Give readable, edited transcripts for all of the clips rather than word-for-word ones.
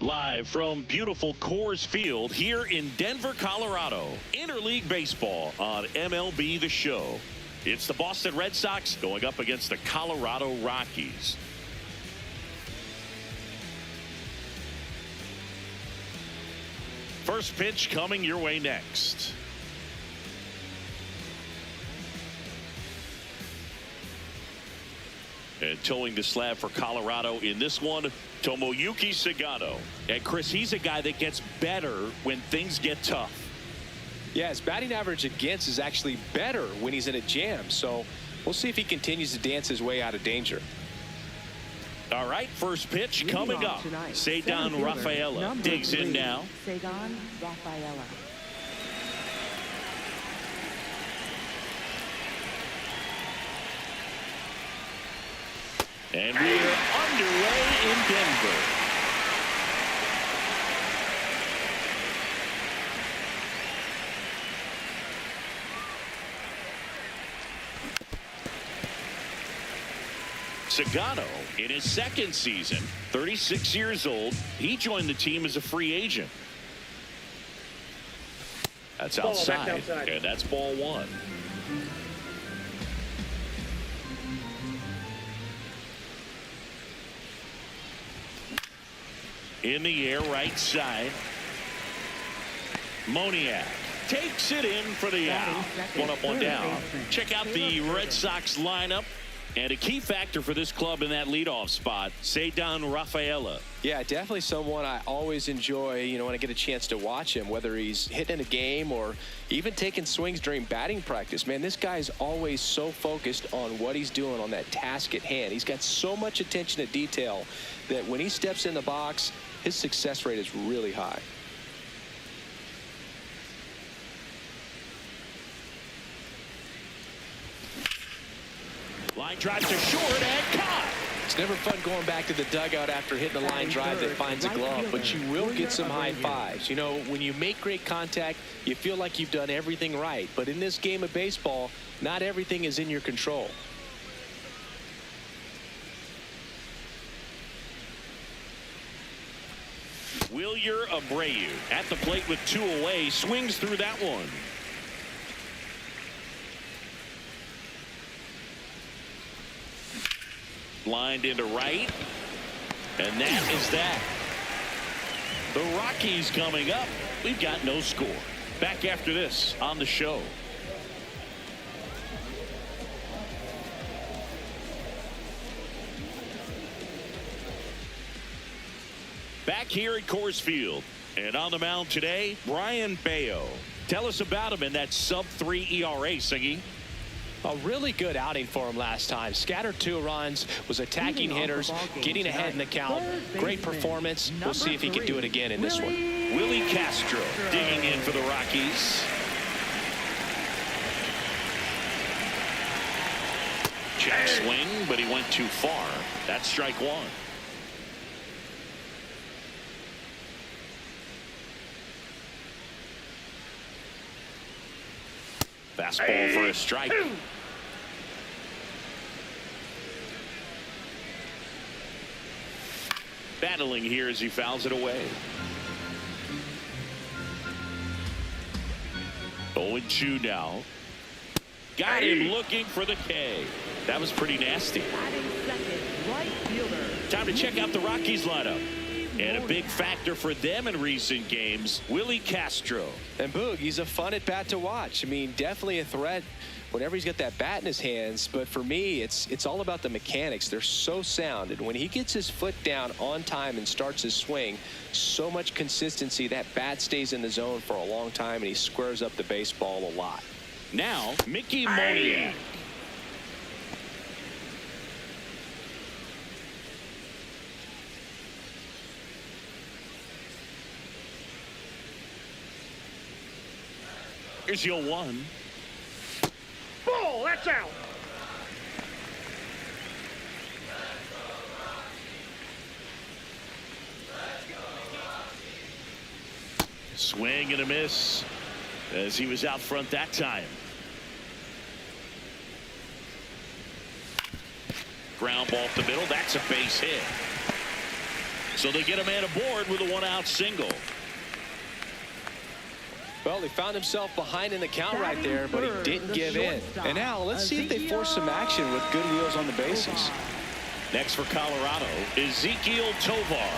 Live from beautiful Coors Field here in Denver, Colorado. Interleague baseball on MLB The Show. It's the Boston Red Sox going up against the Colorado Rockies. First pitch coming your way next. And towing the slab for Colorado in this one, Tomoyuki Sagano. And Chris, he's a guy that gets better when things get tough. Yeah, his batting average against is actually better when he's in a jam. So we'll see if he continues to dance his way out of danger. All right, first pitch coming up. Ceddanne Rafaela digs in now. Ceddanne Rafaela. And we're underway in Denver. Sagano in his second season, 36 years old. He joined the team as a free agent. That's outside, and that's ball one. In the air, right side. Moniak takes it in for the out. One up, one down. Check out the Red Sox lineup. And a key factor for this club in that leadoff spot, Ceddanne Rafaela. Yeah, definitely someone I always enjoy, when I get a chance to watch him, whether he's hitting a game or even taking swings during batting practice. Man, this guy is always so focused on what he's doing on that task at hand. He's got so much attention to detail that when he steps in the box, his success rate is really high. Line drive to short and caught. It's never fun going back to the dugout after hitting a line drive that finds a glove, but you will get some high fives. When you make great contact, you feel like you've done everything right. But in this game of baseball, not everything is in your control. Wilyer Abreu at the plate with two away, swings through that one. Lined into right, and that is that. The Rockies coming up. We've got no score. Back after this on the show. Back here at Coors Field, and on the mound today, Brayan Bello. Tell us about him in that sub-3 ERA, Siggy. A really good outing for him last time. Scattered 2 runs, was attacking hitters, getting ahead in the count. Great performance. We'll see if he can do it again in this one. Willie Castro digging in for the Rockies. Check swing, but he went too far. That's strike one. Fastball for a strike. Battling here as he fouls it away. 0-2 now. Got him looking for the K. That was pretty nasty. Time to check out the Rockies lineup. And a big factor for them in recent games, Willie Castro. And Boog, he's a fun at bat to watch. Definitely a threat whenever he's got that bat in his hands. But for me, it's all about the mechanics. They're so sound. And when he gets his foot down on time and starts his swing, so much consistency, that bat stays in the zone for a long time, and he squares up the baseball a lot. Now, Mickey Moniak. Here's your 1. Ball, that's out. Swing and a miss as he was out front that time. Ground ball up the middle. That's a base hit. So they get a man aboard with a one-out single. Well, he found himself behind in the count right there, but he didn't give in. And now let's see if they force some action with good wheels on the bases. Next for Colorado, Ezekiel Tovar.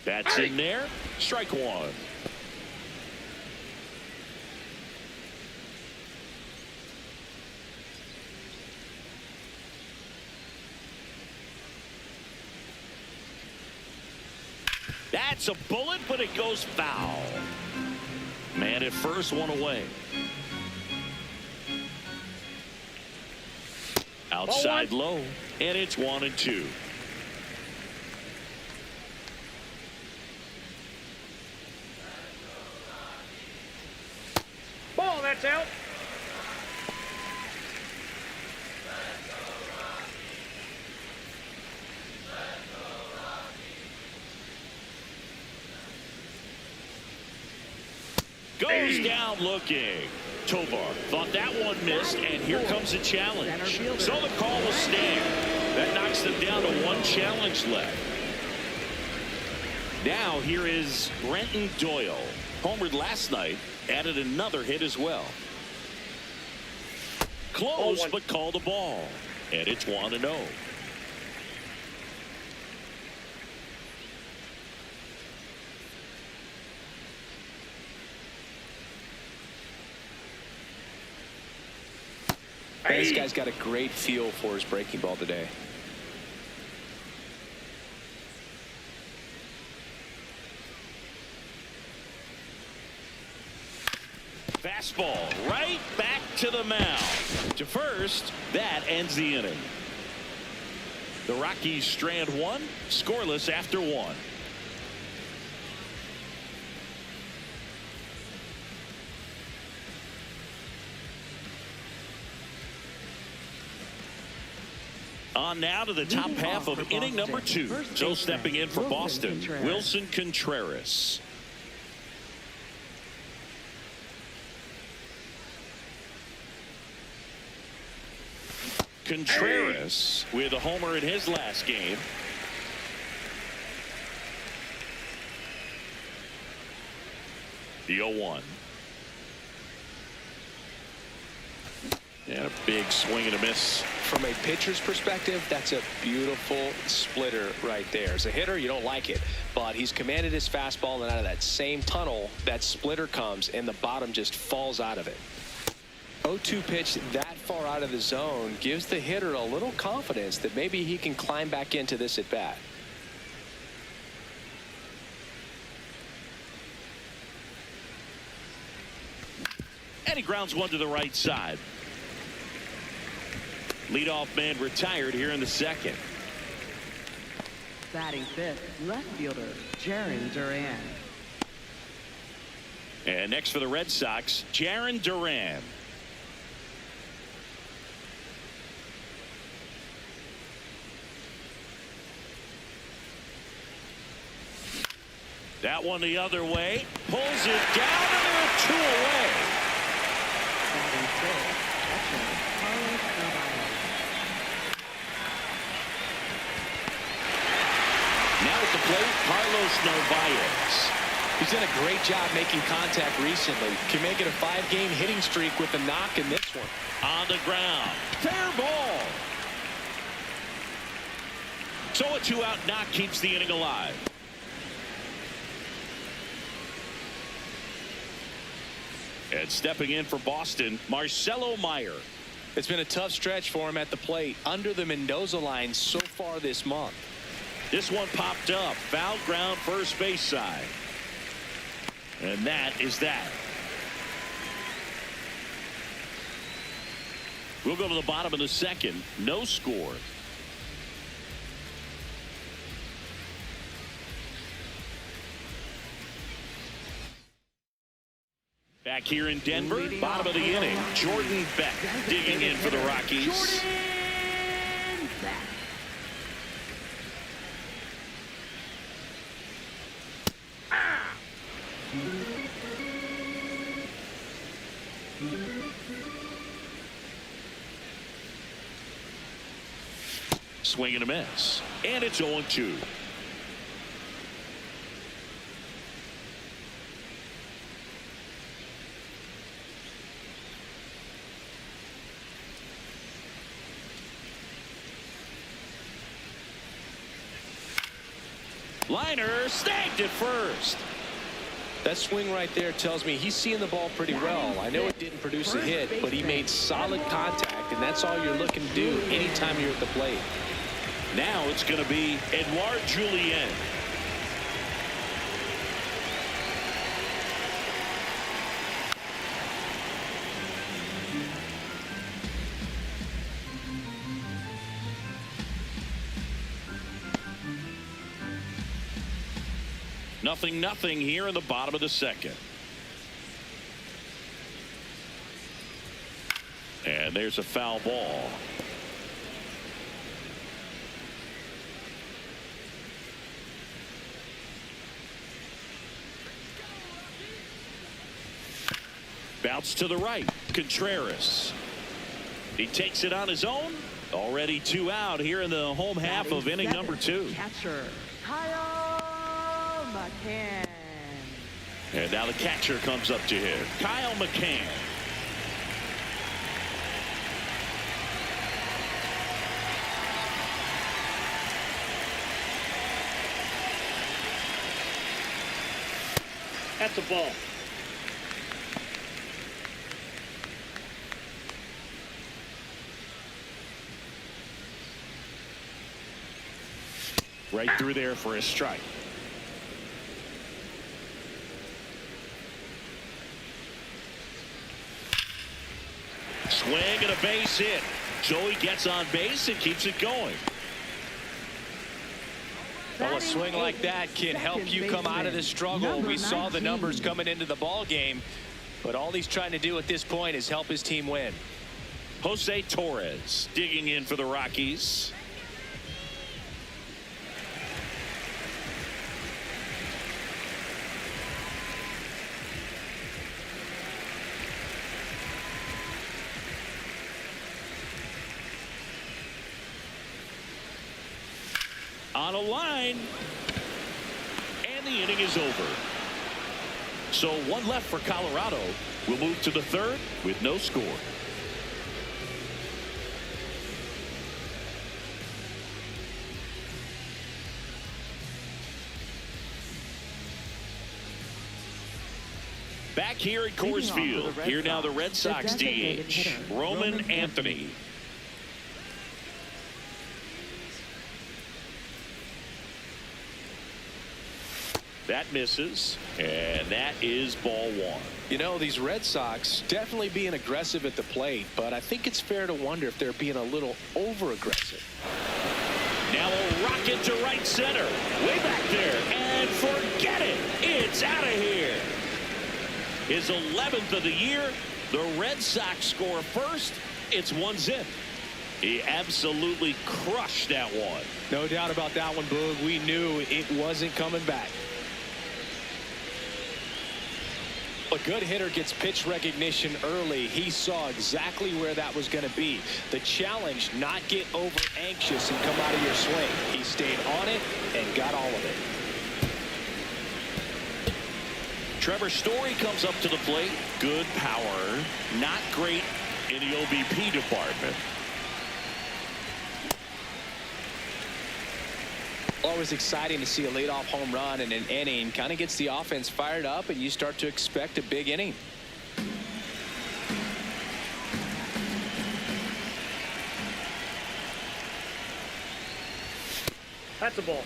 That's in there. Strike one. That's a bullet, but it goes foul. Man at first, one away. Outside low, and it's 1-2. Ball, that's out. Goes down looking. Tovar thought that one missed, and here comes a challenge. So the call will stand. That knocks them down to one challenge left. Now here is Brenton Doyle. Homered last night, added another hit as well. Close, but called a ball. And it's 1-0. This guy's got a great feel for his breaking ball today. Fastball right back to the mound. To first, that ends the inning. The Rockies strand one, scoreless after one. On now to the top half of inning number 2. So stepping in for Boston, Wilson Contreras. Contreras with a homer in his last game. The 0-1. And a big swing and a miss. From a pitcher's perspective, that's a beautiful splitter right there. As a hitter, you don't like it, but he's commanded his fastball, and out of that same tunnel, that splitter comes, and the bottom just falls out of it. 0-2 pitch that far out of the zone gives the hitter a little confidence that maybe he can climb back into this at bat. And he grounds one to the right side. Leadoff man retired here in the second. Batting fifth, left fielder, Jarren Duran. And next for the Red Sox, Jarren Duran. That one the other way. Pulls it down, and they're 2 away. Batting fifth, catcher, Carlos Narvaez. Now at the plate, Carlos Narvaez. He's done a great job making contact recently. Can make it a 5-game hitting streak with a knock in this one. On the ground. Fair ball. So a 2-out knock keeps the inning alive. And stepping in for Boston, Marcelo Meyer. It's been a tough stretch for him at the plate under the Mendoza line so far this month. This one popped up. Foul ground first base side. And that is that. We'll go to the bottom of the second. No score. Back here in Denver, bottom of the inning, Jordan Beck digging in for the Rockies. Swing and a miss. And it's 0-2. Liner snagged it first. That swing right there tells me he's seeing the ball pretty well. I know it didn't produce a hit, but he made solid contact, and that's all you're looking to do anytime you're at the plate. Now it's going to be Edouard Julien. Nothing here in the bottom of the second. And there's a foul ball. Bounce to the right. Contreras. He takes it on his own. Already 2 out here in the home half of inning number 2. Catcher Kyle McCann. And now the catcher comes up to him. Kyle McCann. That's a ball. Right through there for a strike. Swing and a base hit. Joey gets on base and keeps it going. Well, a swing like that can help you come out of this struggle. We saw the numbers coming into the ball game, but all he's trying to do at this point is help his team win. Jose Torres digging in for the Rockies. On a line, and the inning is over. So 1 left for Colorado. We'll move to the 3rd with no score. Back here at Coors Field. Here now the Red Sox DH, Roman Anthony. That misses, and that is ball 1. You know, these Red Sox definitely being aggressive at the plate, but I think it's fair to wonder if they're being a little over-aggressive. Now a rocket to right center. Way back there, and forget it. It's out of here. His 11th of the year. The Red Sox score first. It's 1-0. He absolutely crushed that one. No doubt about that one, Boog. We knew it wasn't coming back. A good hitter gets pitch recognition early. He saw exactly where that was going to be. The challenge, not get over anxious and come out of your swing. He stayed on it and got all of it. Trevor Story comes up to the plate. Good power. Not great in the OBP department. Always exciting to see a leadoff home run in an inning. Kind of gets the offense fired up, and you start to expect a big inning. That's a ball.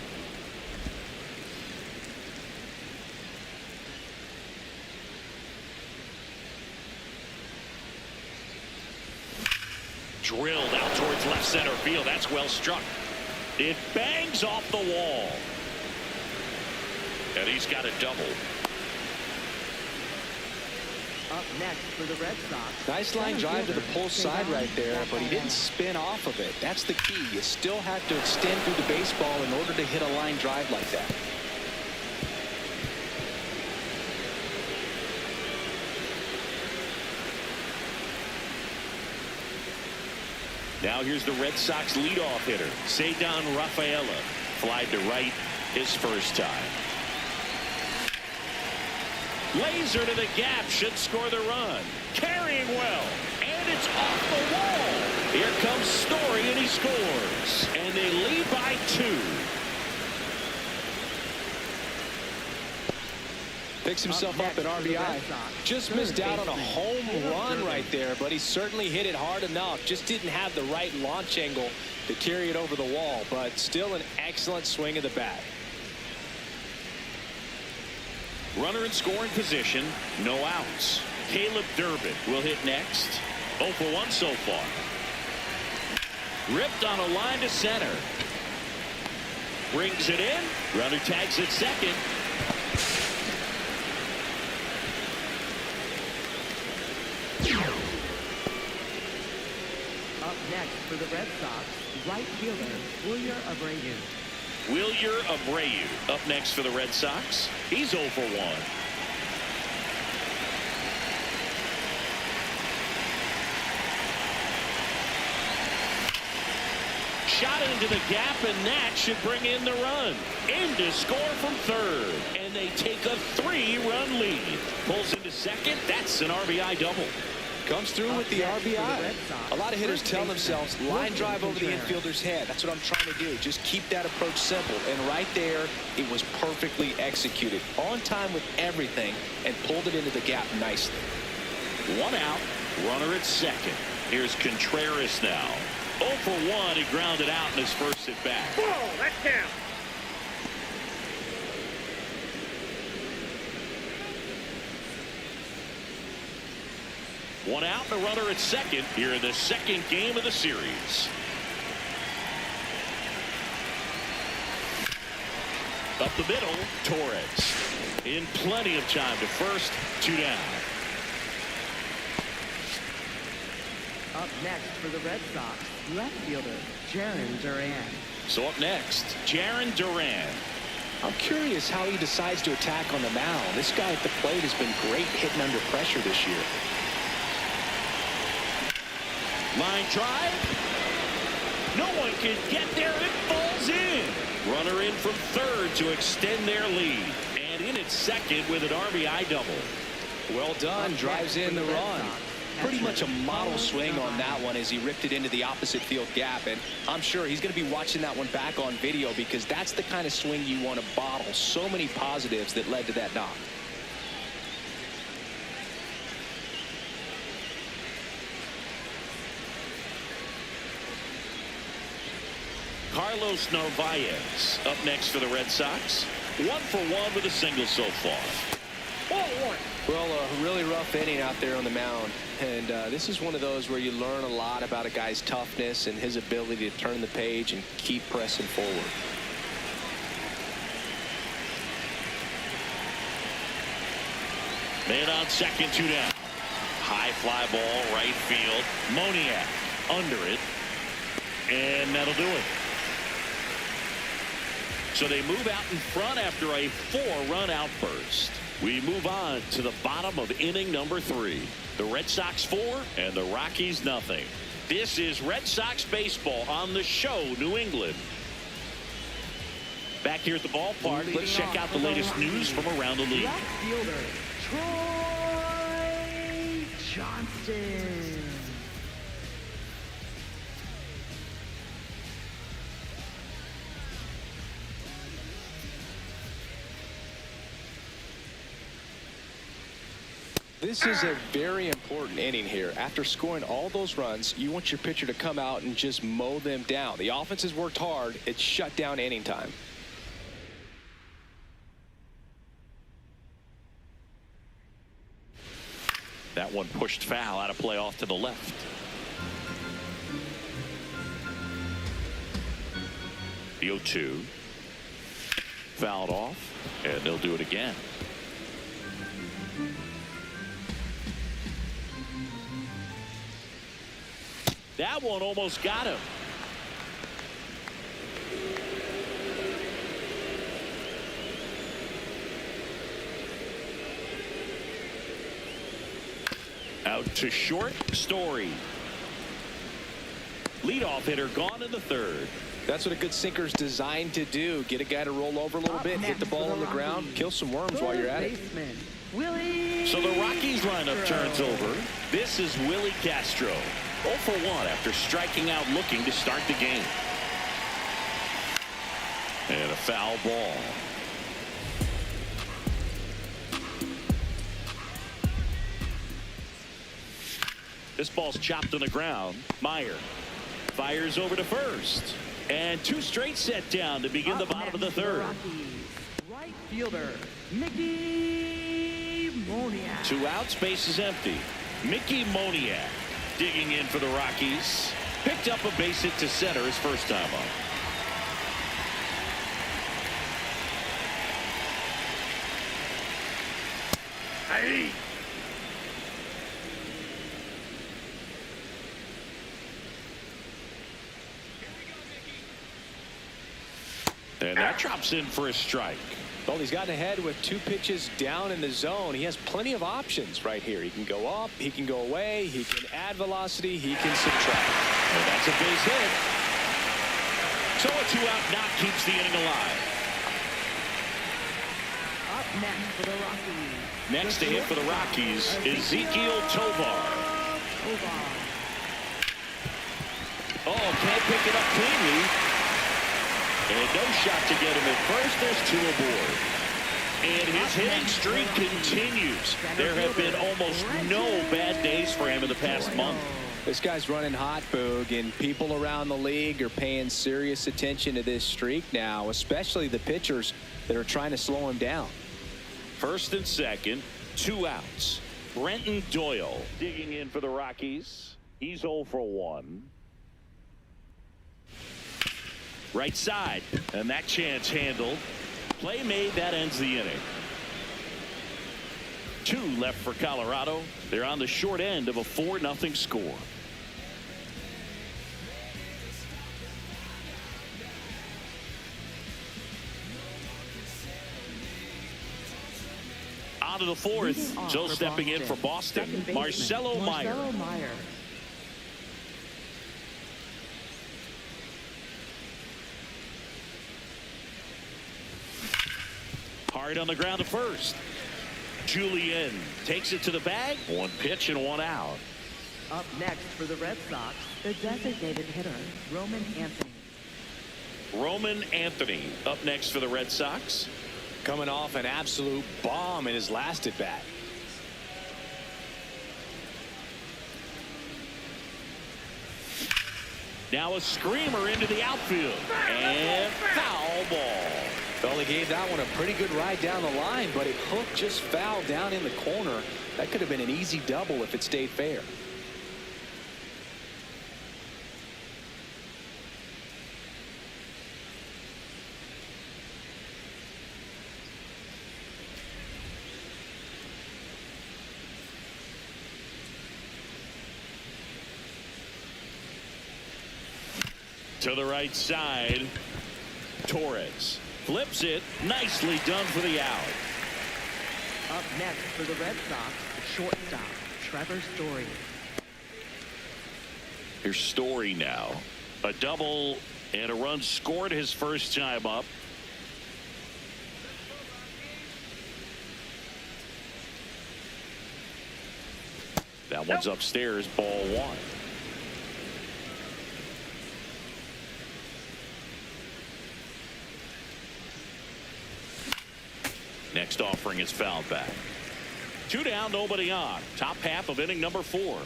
Drilled out towards left center field. That's well struck. It bangs off the wall. And he's got a double. Up next for the Red Sox. Nice line drive to the pull side right there, but he didn't spin off of it. That's the key. You still have to extend through the baseball in order to hit a line drive like that. Now here's the Red Sox leadoff hitter, Cedar Rafaela. Flied to right his first time. Laser to the gap, should score the run. Carrying well, and it's off the wall. Here comes Story, and he scores. And they lead by 2. Picks himself up at RBI. Just missed out on a home run right there, but he certainly hit it hard enough. Just didn't have the right launch angle to carry it over the wall, but still an excellent swing of the bat. Runner in scoring position, no outs. Caleb Durbin will hit next. 0 for 1 so far. Ripped on a line to center. Brings it in. Runner tags at second. Up next for the Red Sox, right fielder Wilyer Abreu. Wilyer Abreu up next for the Red Sox. He's 0 for 1. Shot into the gap, and that should bring in the run. In to score from third. And they take a 3-run lead. Pulls into second. That's an RBI double. Comes through with the RBI. A lot of hitters tell themselves, line drive over the infielder's head. That's what I'm trying to do. Just keep that approach simple. And right there, it was perfectly executed. On time with everything, and pulled it into the gap nicely. 1 out. Runner at second. Here's Contreras now. 0 for 1. He grounded out in his first at bat. Ball, that's down. One out and a runner at second here in the second game of the series. Up the middle, Torres. In plenty of time to first, 2 down. Up next for the Red Sox, left fielder Jarren Duran. So up next, Jarren Duran. I'm curious how he decides to attack on the mound. This guy at the plate has been great hitting under pressure this year. Line drive. No one can get there. It falls in. Runner in from third to extend their lead. And in at second with an RBI double. Well done. Drives in the run. Pretty much a model swing on that one as he ripped it into the opposite field gap. And I'm sure he's going to be watching that one back on video, because that's the kind of swing you want to bottle. So many positives that led to that knock. Carlos Narvaez up next for the Red Sox. 1 for 1 with a single so far. Ball 1. Well, a really rough inning out there on the mound. And this is one of those where you learn a lot about a guy's toughness and his ability to turn the page and keep pressing forward. Man on second, 2 down. High fly ball, right field. Moniak under it. And that'll do it. So they move out in front after a 4-run outburst. We move on to the bottom of inning number 3. The Red Sox 4 and the Rockies nothing. This is Red Sox baseball on the show, New England. Back here at the ballpark, let's check out the latest news from around the league. Left fielder Troy Johnston. This is a very important inning here. After scoring all those runs, you want your pitcher to come out and just mow them down. The offense has worked hard. It's shut down inning time. That one pushed foul, out of play off to the left. The 0-2. Fouled off, and they'll do it again. That one almost got him. Out to short, Story. Leadoff hitter gone in the third. That's what a good sinker's designed to do. Get a guy to roll over a little bit, hit the ball on the ground, kill some worms while you're at it. So the Rockies lineup turns over. This is Willie Castro. 0 for 1 after striking out looking to start the game. And a foul ball. This ball's chopped on the ground. Meyer fires over to first. And 2 straight set down to begin the bottom of the third. Right fielder, Mickey Moniak. 2 outs, base is empty. Mickey Moniak digging in for the Rockies. Picked up a base hit to center his first time up. Hey! And that drops in for a strike. Well, he's gotten ahead with 2 pitches down in the zone. He has plenty of options right here. He can go up, he can go away, he can add velocity, he can subtract. And that's a base hit. So a 2-out knock keeps the inning alive. Up next for the Rockies. Next to hit for the Rockies, Ezekiel Tovar. Oh, can't pick it up cleanly. And no shot to get him at first. There's 2 aboard. And his hitting streak continues. There have been almost no bad days for him in the past month. This guy's running hot, Boog, and people around the league are paying serious attention to this streak now, especially the pitchers that are trying to slow him down. First and second, 2 outs. Brenton Doyle digging in for the Rockies. He's 0 for 1. Right side, and that chance handled. Play made, that ends the inning. 2 left for Colorado. They're on the short end of a 4-0 score. On to the 4th. So stepping in for Boston, Marcelo Meyer. Hard on the ground to first. Julian takes it to the bag. 1 pitch and 1 out. Up next for the Red Sox, the designated hitter, Roman Anthony. Roman Anthony up next for the Red Sox. Coming off an absolute bomb in his last at bat. Now a screamer into the outfield. And foul ball. Well, he gave that one a pretty good ride down the line, but it hooked just foul down in the corner. That could have been an easy double if it stayed fair. To the right side, Torres flips it. Nicely done for the out. Up next for the Red Sox, shortstop, Trevor Story. Here's Story now. A double and a run scored his first time up. That one's upstairs, ball 1. Next offering is fouled back. 2 down, nobody on. Top half of inning number 4.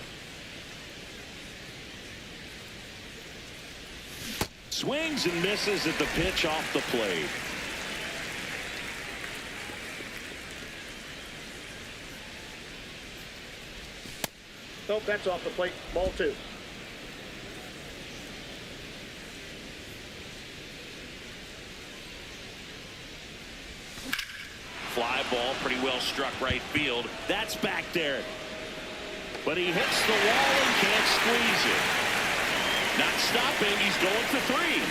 Swings and misses at the pitch off the plate. Nope, that's off the plate. Ball 2. Fly ball, pretty well struck right field. That's back there. But he hits the wall and can't squeeze it. Not stopping, he's going for 3.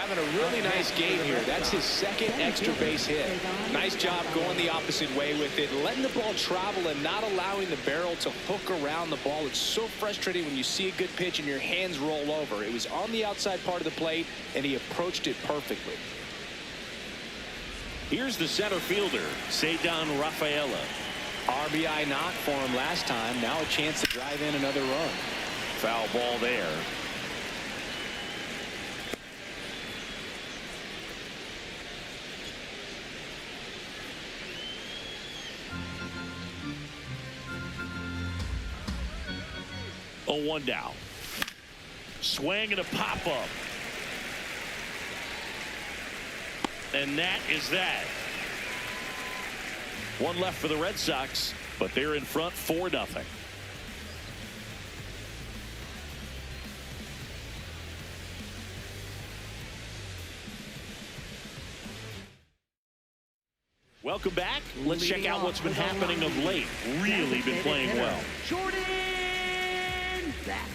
having a really nice game here. That's his second extra base hit. Nice job going the opposite way with it, letting the ball travel and not allowing the barrel to hook around the ball. It's so frustrating when you see a good pitch and your hands roll over. It was on the outside part of the plate, and he approached it perfectly. Here's the center fielder, Ceddanne Rafaela. RBI knock for him last time. Now a chance to drive in another run. Foul ball there. Oh, 1 down. Swing and a pop-up. And that is that. One left for the Red Sox, but they're in front 4-0. Welcome back. Let's check out what's been happening of late. Really been playing well. Jordan Zach.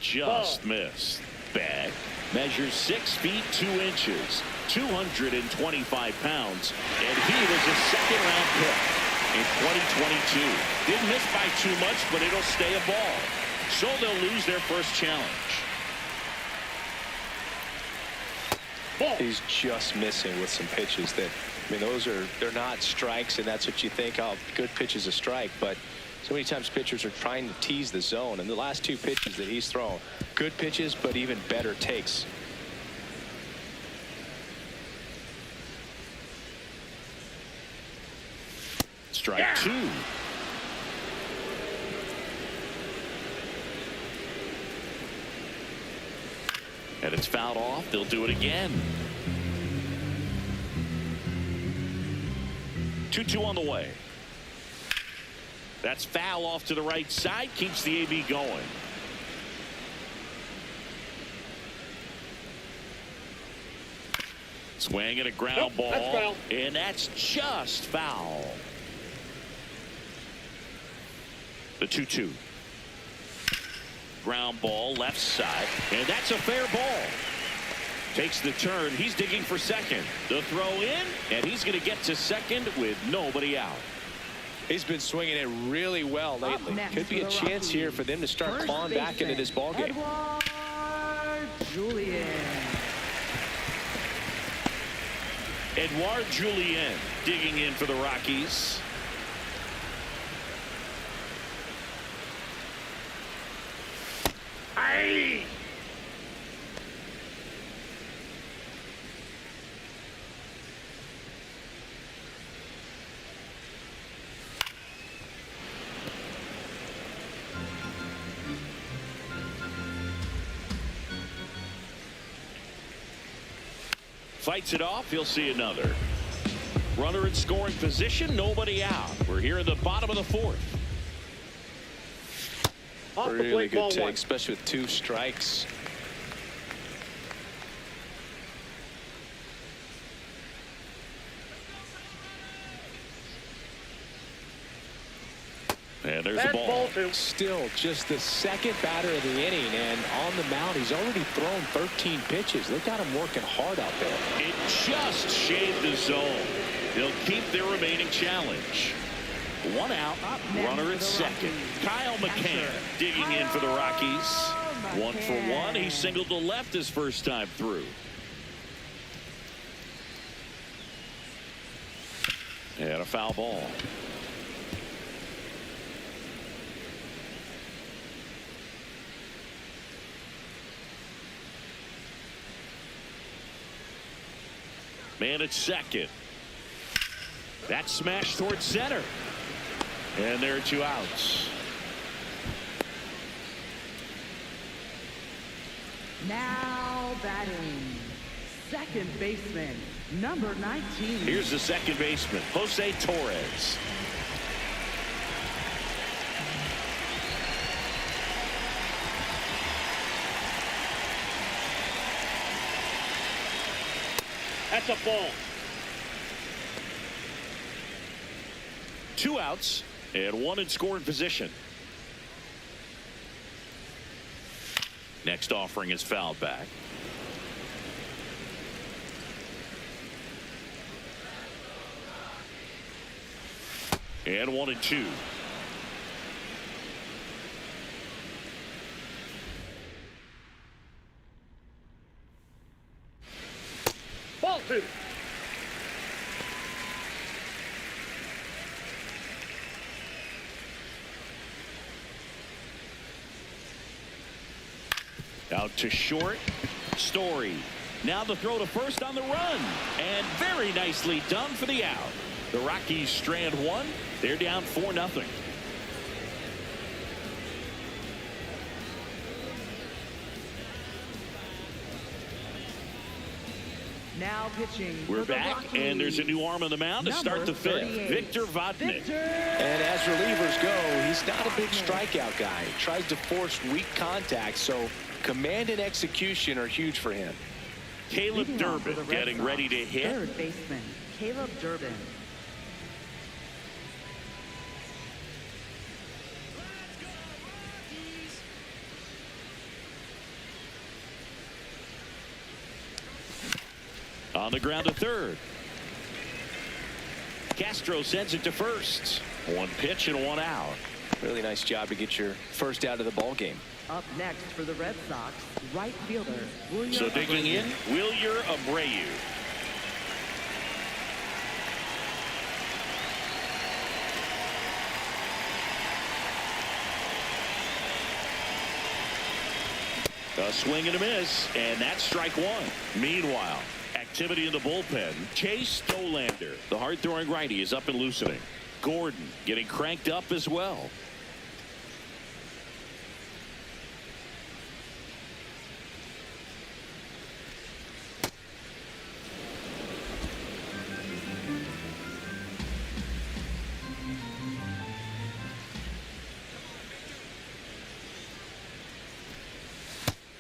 Just missed. Bad. Measures 6 feet 2 inches, 225 pounds, and he was a second-round pick in 2022. Didn't miss by too much, but it'll stay a ball. So they'll lose their first challenge. Ball. He's just missing with some pitches that, I mean, they're not strikes, and that's what you think, oh, good pitch is a strike, but so many times pitchers are trying to tease the zone, and the last 2 pitches that he's thrown, good pitches, but even better takes. Strike 2. And it's fouled off. They'll do it again. 2-2 on the way. That's foul off to the right side. Keeps the AB going. Swing and a ground ball. That's foul. And that's just foul. The 2-2. Ground ball left side. And that's a fair ball. Takes the turn. He's digging for second. The throw in. And he's going to get to second with nobody out. He's been swinging it really well lately. Could be a chance here for them to start clawing back into this ballgame. Edouard Julien digging in for the Rockies. Aye. Fights it off. He'll see another. Runner in scoring position. Nobody out. We're here in the bottom of the 4th. Really good take, especially with 2 strikes. And there's the ball. Still just the second batter of the inning, and on the mound, he's already thrown 13 pitches. They got him working hard out there. It just shaved the zone. They'll keep their remaining challenge. 1 out, runner at second. Kyle McCann digging in for the Rockies. 1 for 1. He singled to left his first time through. And a foul ball. Man at second. That smash towards center. And there are 2 outs. Now batting, second baseman, number 19. Here's the second baseman, Jose Torres. That's a ball. 2 outs and 1 in scoring position. Next offering is fouled back. And 1-2. Ball 2. Out to short. Story. Now the throw to first on the run. And very nicely done for the out. The Rockies strand 1. They're down 4-0. Now pitching. We're for the back, Rockies. and there's a new arm in the mound to start the 5th. 38. Victor Vodnik. Victor. And as relievers go, he's not a big strikeout guy. He tries to force weak contact, so command and execution are huge for him. Caleb Leading off for Durbin the Red getting Sox, ready to hit. Third baseman Caleb Durbin. On the ground to third. Castro sends it to first. 1 pitch and 1 out. Really nice job to get your first out of the ball game. Up next for the Red Sox, right fielder William So digging in, Abreu. Wilyer Abreu. A swing and a miss, and that's strike 1. Meanwhile, activity in the bullpen. Chase Stolander, the hard-throwing righty, is up and loosening. Gordon getting cranked up as well.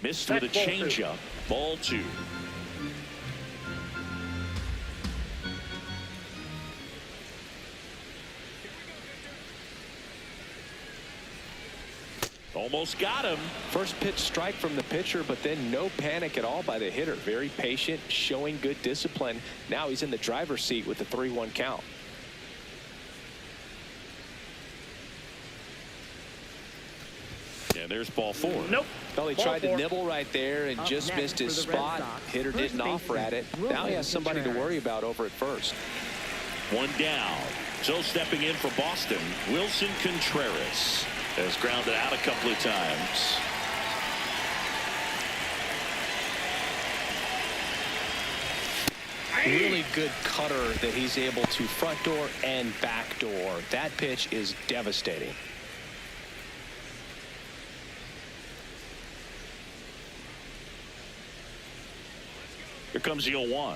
Missed with a That's ball 2. changeup. Ball 2. Almost got him. First pitch strike from the pitcher, but then no panic at all by the hitter. Very patient, showing good discipline. Now he's in the driver's seat with the 3-1 count. And there's ball 4. Nope. Well, he Ball tried 4. to nibble right there and Up just next missed his for the Red spot. Sox, Hitter first didn't offer at it. baseman, Now he has somebody to Contreras. worry about over at first. 1 down. So stepping in for Boston, Wilson Contreras has grounded out a couple of times. Really good cutter that he's able to front door and back door. That pitch is devastating. Here comes the 0-1.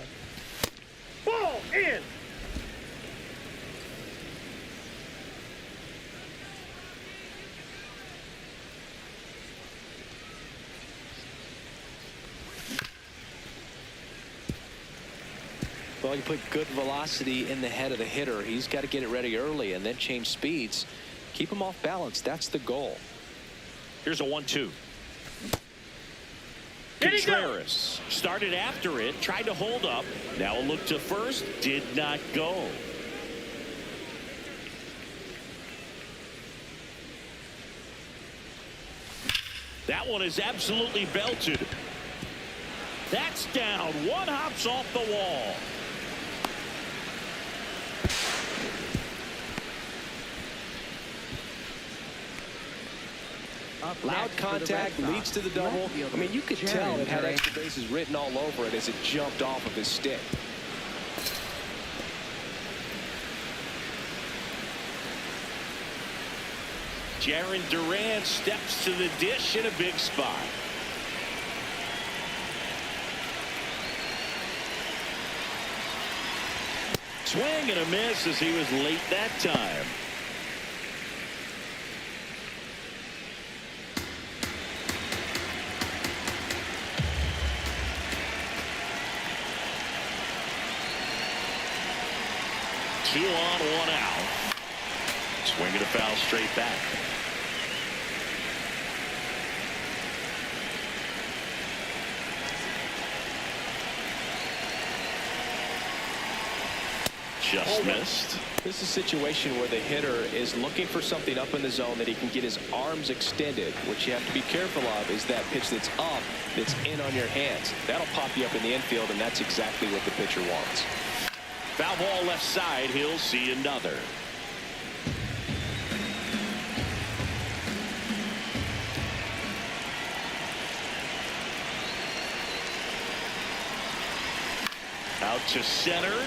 Ball in. Well, you put good velocity in the head of the hitter. He's got to get it ready early and then change speeds. Keep him off balance. That's the goal. Here's a 1-2. There he Contreras started after it, tried to hold up. Now a look to first, did not go. That one is absolutely belted. That's down. 1 hops off the wall. Up Loud next for the Red contact Sox, leads to the double. left fielder I mean, you could tell Jaron it had Durant. extra bases written all over it as it jumped off of his stick. Jaron Durant steps to the dish in a big spot. Swing and a miss as he was late that time. 2 on, 1 out. Swinging a foul straight back. Just missed. This is a situation where the hitter is looking for something up in the zone that he can get his arms extended. What you have to be careful of is that pitch that's up, that's in on your hands. That'll pop you up in the infield, and that's exactly what the pitcher wants. Foul ball left side. He'll see another. Out to center.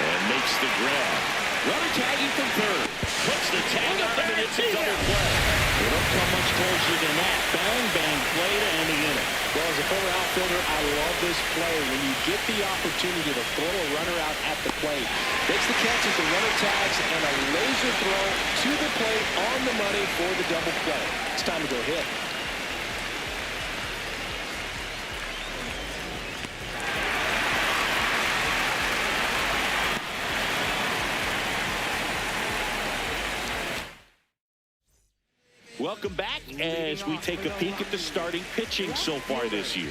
And makes the grab. Runner tagging from third. Puts the tag on him, and it's a double play. They don't come much closer than that. Bang, bang play to end the inning. Well, as a former outfielder, I love this play. When you get the opportunity to throw a runner out at the plate, makes the catch as the runner tags, and a laser throw to the plate on the money for the double play. It's time to go hit. Welcome back as we take a peek at the starting pitching so far this year.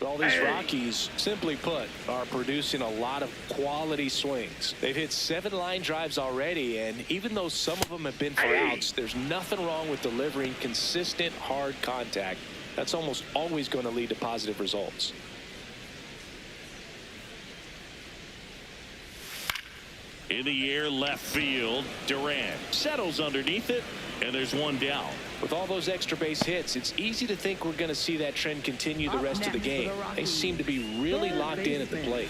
All these Rockies, simply put, are producing a lot of quality swings. They've hit 7 line drives already, and even though some of them have been for outs, there's nothing wrong with delivering consistent, hard contact. That's almost always going to lead to positive results. In the air, left field. Durant settles underneath it, and there's one down. With all those extra base hits, it's easy to think we're going to see that trend continue the rest of the game. They seem to be really locked in at the plate.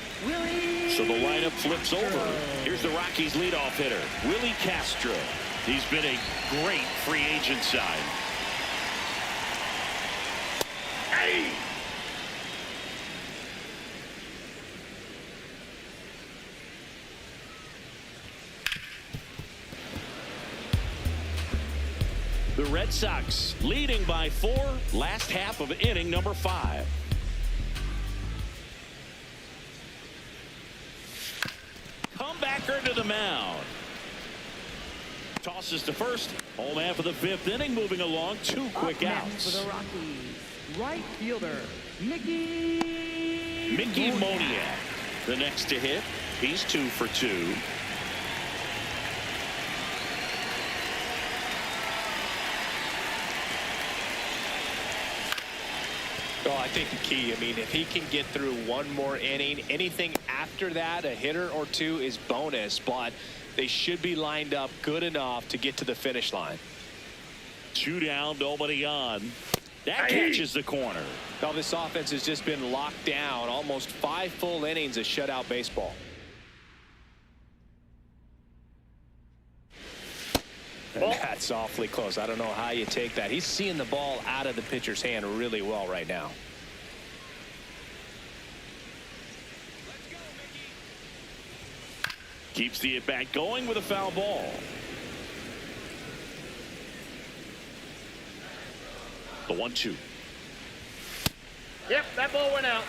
So the lineup flips over. Here's the Rockies leadoff hitter, Willie Castro. He's been a great free agent sign. Hey! The Red Sox leading by 4, last half of inning number 5. Comebacker to the mound. Tosses to first. Home half of the 5th inning, moving along. 2 quick outs. For the Rockies, right fielder, Mickey Moniak, the next to hit. He's 2 for 2. Well, I think the key, if he can get through one more inning, anything after that, a hitter or 2 is bonus, but they should be lined up good enough to get to the finish line. 2 down, nobody on. That catches the corner. Well, this offense has just been locked down. Almost 5 full innings of shutout baseball. And that's awfully close. I don't know how you take that. He's seeing the ball out of the pitcher's hand really well right now. Keeps the at-bat going with a foul ball. The 1-2. Yep, that ball went out.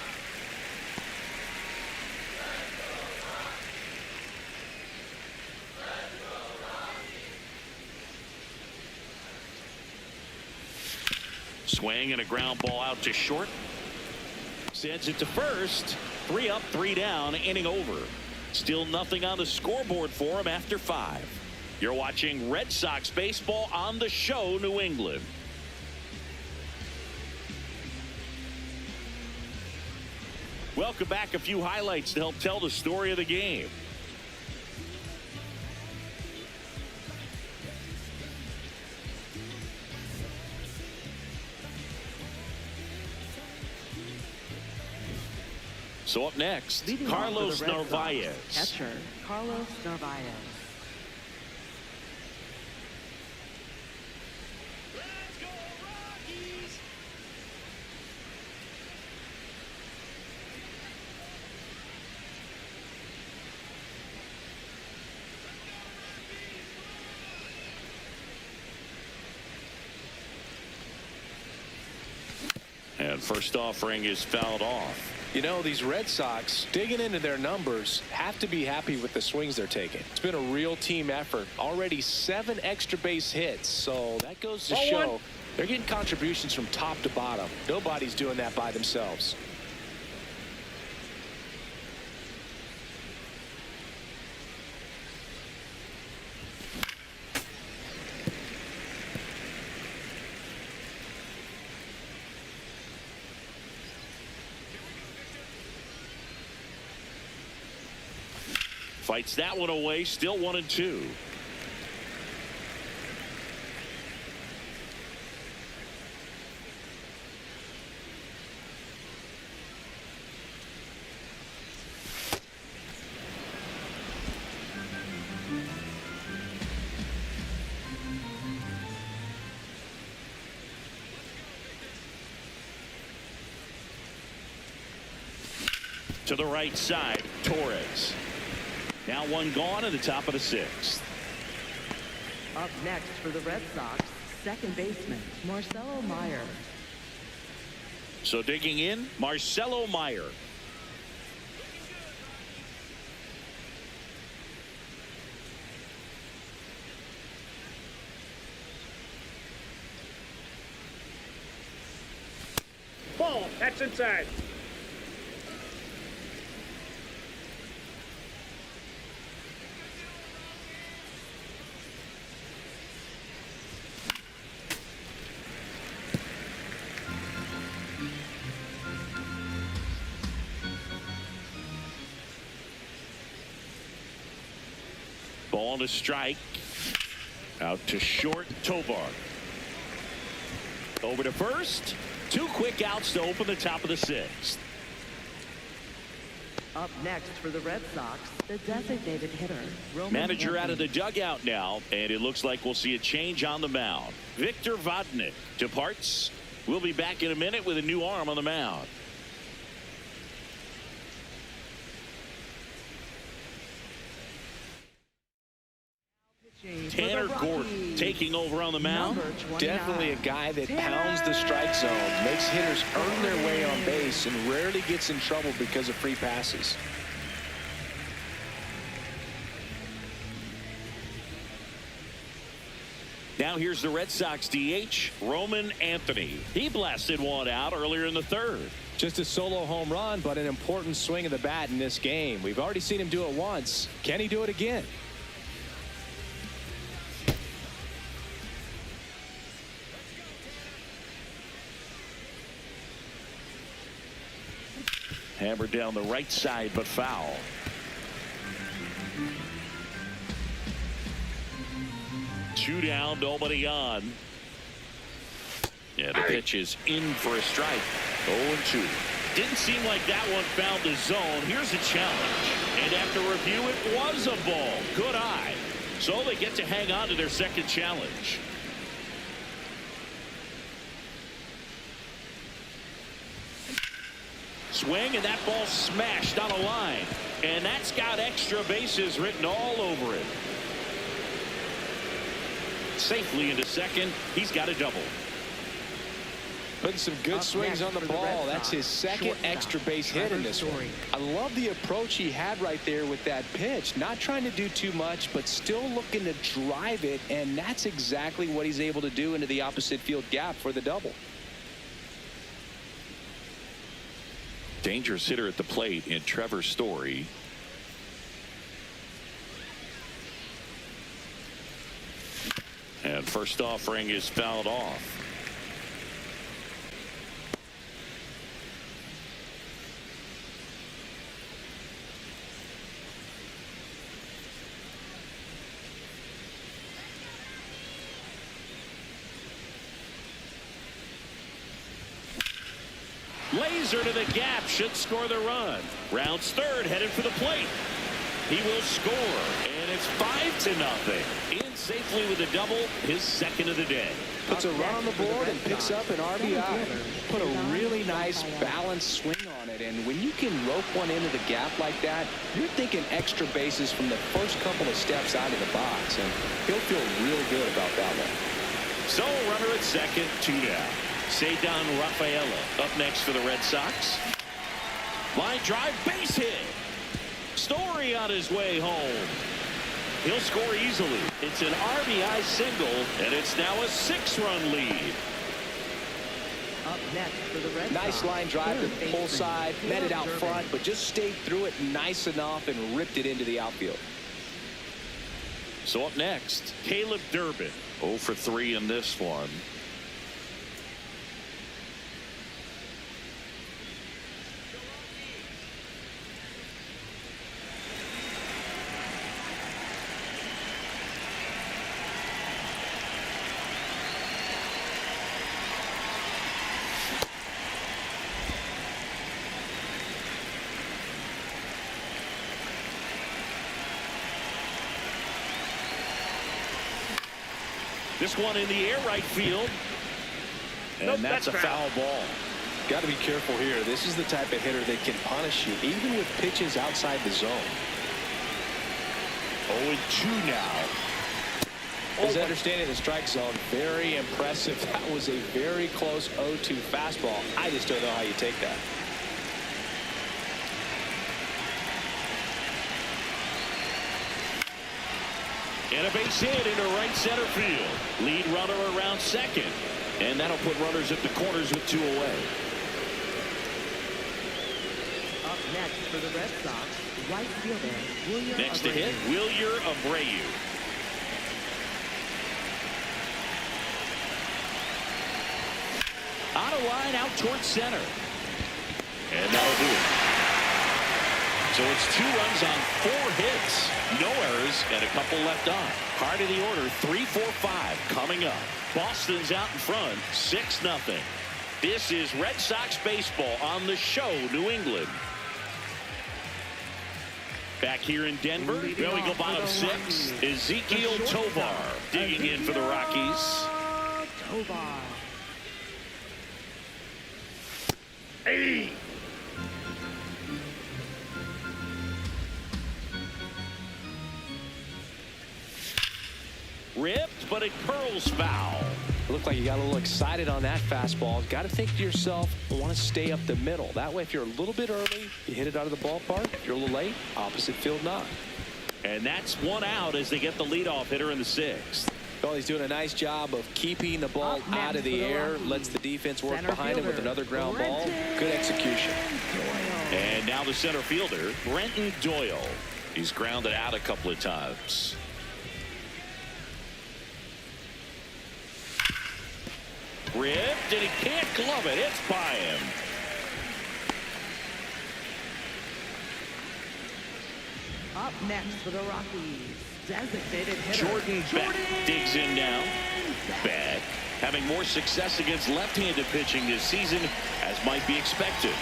Swing and a ground ball out to short. Sends it to first. 3 up, 3 down, inning over. Still nothing on the scoreboard for him after 5. You're watching Red Sox baseball on the show, New England. Welcome back. A few highlights to help tell the story of the game. So up next, Leading Carlos off for the Red Sox, Narvaez. catcher Carlos Narvaez. Let's go, Rockies! And first offering is fouled off. You know, these Red Sox, digging into their numbers, have to be happy with the swings they're taking. It's been a real team effort. Already 7 extra base hits, so that goes to show they're getting contributions from top to bottom. Nobody's doing that by themselves. Fights that one away, still 1-2. To the right side, Torres. Now one gone at the top of the 6th. Up next for the Red Sox, second baseman Marcelo Meyer. So digging in, Marcelo Meyer. Ball. That's inside. Ball to strike. Out to short, Tovar. Over to first. 2 quick outs to open the top of the 6th. Up next for the Red Sox, the designated hitter Roman Manager out of the Anthony. dugout now, and it looks like we'll see a change on the mound. Victor Vodnik departs. We'll be back in a minute with a new arm on the mound. For the Tanner Gordon Rockies, taking over on the mound. number 29, Definitely a guy that pounds the strike zone, makes hitters earn their way on base, and rarely gets in trouble because of free passes. Now here's the Red Sox DH, Roman Anthony. He blasted one out earlier in the 3rd. Just a solo home run, but an important swing of the bat in this game. We've already seen him do it once. Can he do it again? Hammered down the right side, but foul. Two down, nobody on. Yeah, the pitch is in for a strike. 0-2. Didn't seem like that one found the zone. Here's a challenge. And after review, it was a ball. Good eye. So they get to hang on to their second challenge. Swing, and that ball smashed on a line. And that's got extra bases written all over it. Safely into second. He's got a double. Putting some good Up swings next on the for the ball. Red That's Sox, his second shortstop, extra base hit in this one. Story. I love the approach he had right there with that pitch. Not trying to do too much, but still looking to drive it, and that's exactly what he's able to do into the opposite field gap for the double. Dangerous hitter at the plate in Trevor Story. And first offering is fouled off. Laser to the gap should score the run. Rounds third, headed for the plate. He will score, and it's 5-0. In safely with a double, his second of the day. Puts a run on the board and picks up an RBI. Put a really nice balanced swing on it, and when you can rope one into the gap like that, you're thinking extra bases from the first couple of steps out of the box, and he'll feel real good about that one. So runner at second, 2 down. Cedar Rafaela up next for the Red Sox. Line drive, base hit. Story on his way home. He'll score easily. It's an RBI single, and it's now a 6-run lead. Up next for the Red Nice Sox, line drive to the pull side, met it out Durbin. front, but just stayed through it nice enough and ripped it into the outfield. So up next, Caleb Durbin. 0 for 3 in this one. This one in the air right field. And Nope, that's a that's foul ball. Got to be careful here. This is the type of hitter that can punish you, even with pitches outside the zone. 0-2 now. His understanding of the strike zone, very impressive. That was a very close 0-2 fastball. I just don't know how you take that. And a base hit into right center field. Lead runner around second. And that'll put runners at the corners with 2 away. Up next for the Red Sox, right fielder William Next to Abreu. hit, Wilyer Abreu. On a line out towards center. And that'll do it. So it's 2 runs on 4 hits. No errors and a couple left on. Part of the order, 3-4-5 coming up. Boston's out in front, 6-0. This is Red Sox baseball on the show, New England. Back here in Denver, going go bottom 6, Ezekiel Tovar digging in for the Rockies. Tovar. Hey! Ripped, but it curls foul. It looked like you got a little excited on that fastball. Got to think to yourself, I want to stay up the middle. That way, if you're a little bit early, you hit it out of the ballpark. If you're a little late, opposite field knock. And that's 1 out as they get the leadoff hitter in the 6th. Well, he's doing a nice job of keeping the ball out of the air. Lets the defense work behind him with another ground ball. Good execution. And now the center fielder, Brenton Doyle. He's grounded out a couple of times. Ripped, and he can't glove it. It's by him. Up next for the Rockies, designated hitter Jordan Beck digs in now. Beck having more success against left-handed pitching this season, as might be expected.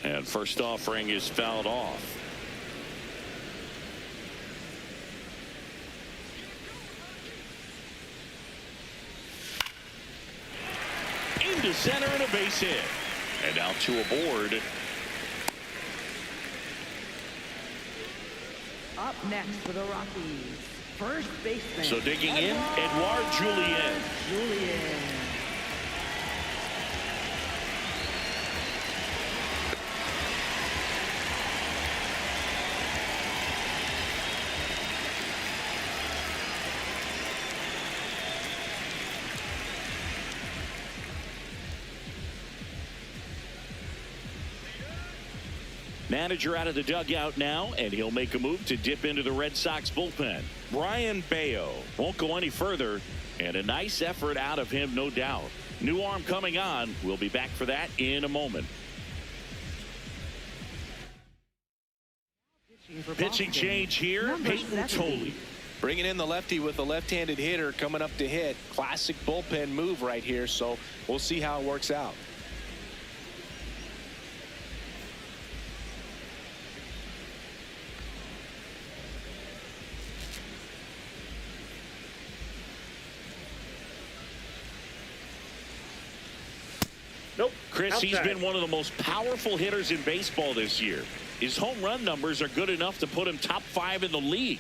And first offering is fouled off. Into center and a base hit. And now 2 aboard. Up next for the Rockies, first baseman. So digging in, Edouard Julien. Julien. Manager out of the dugout now, and he'll make a move to dip into the Red Sox bullpen. Brian Bayo won't go any further, and a nice effort out of him, no doubt. New arm coming on. We'll be back for that in a moment. For Pitching Boston, change here. number Peyton 70. Tolley. Bringing in the lefty with a left-handed hitter coming up to hit. Classic bullpen move right here, so we'll see how it works out. Nope. Chris, he's Outside. been one of the most powerful hitters in baseball this year. His home run numbers are good enough to put him top 5 in the league.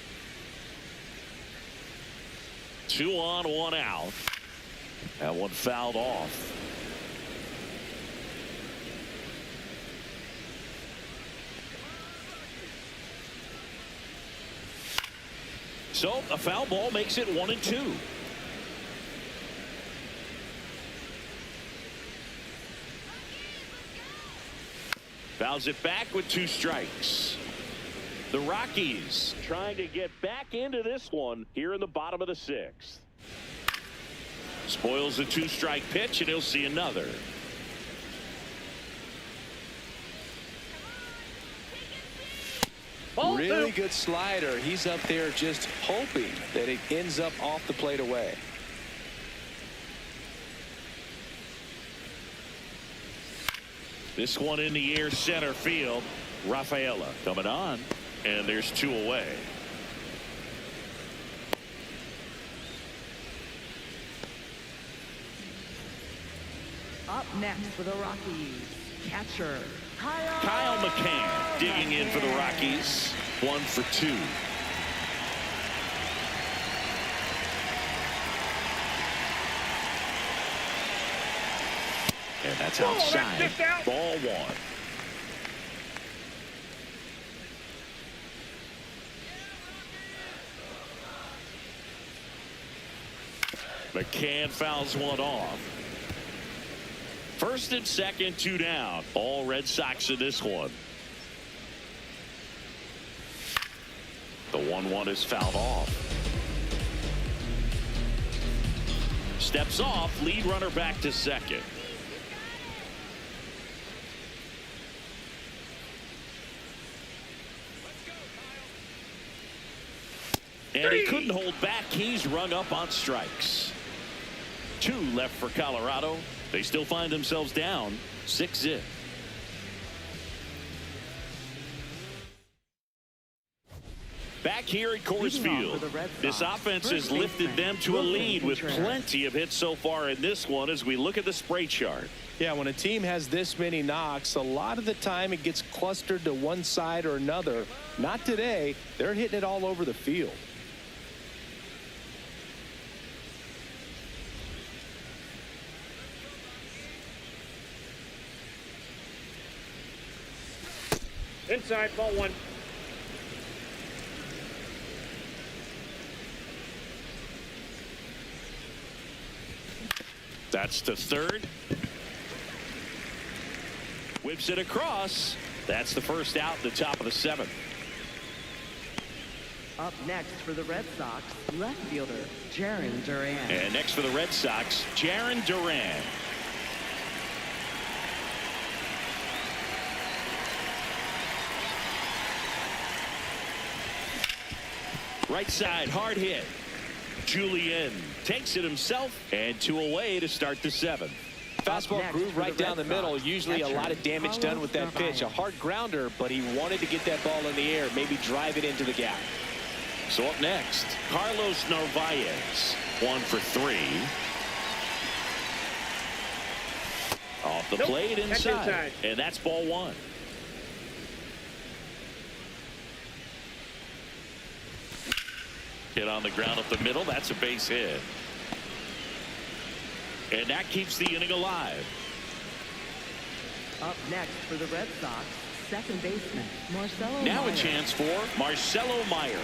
2 on, 1 out. That one fouled off. So a foul ball makes it 1-2. Fouls it back with 2 strikes. The Rockies trying to get back into this one here in the bottom of the 6th. Spoils the 2-strike pitch, and he'll see another. Ball Really 2. good slider. He's up there just hoping that it ends up off the plate away. This one in the air center field. Rafaela coming on, and there's 2 away. Up next for the Rockies, catcher Kyle McCann digging in for the Rockies. 1 for 2. And that's outside. that's just out. Ball 1. McCann fouls one off. First and second, 2 down. All Red Sox in this one. The 1-1 is fouled off. Steps off, lead runner back to second. And he couldn't hold back. He's rung up on strikes. 2 left for Colorado. They still find themselves down 6-0. Back here at Coors Leading off Field, for the Red this Sox, offense first has lifted baseman, them to a Wilson lead with Contreras. plenty of hits so far in this one as we look at the spray chart. Yeah, when a team has this many knocks, a lot of the time it gets clustered to one side or another. Not today. They're hitting it all over the field. Inside, ball 1. That's to third. Whips it across. That's the first out at the top of the 7th. Up next for the Red Sox, left fielder Jarren Duran. And next for the Red Sox, Jarren Duran. Right side, hard hit. Julian takes it himself, and 2 away to start the 7th. Fastball next groove for right the down the Red middle. Sox, Usually a catcher, lot of damage done with that pitch. A hard grounder, but he wanted to get that ball in the air, maybe drive it into the gap. So up next, Carlos Narvaez, 1 for 3. Off the Nope, plate that's inside. inside. And that's ball 1. Hit on the ground up the middle. That's a base hit. And that keeps the inning alive. Up next for the Red Sox, second baseman Marcelo Now Meyer. a chance for Marcelo Meyer.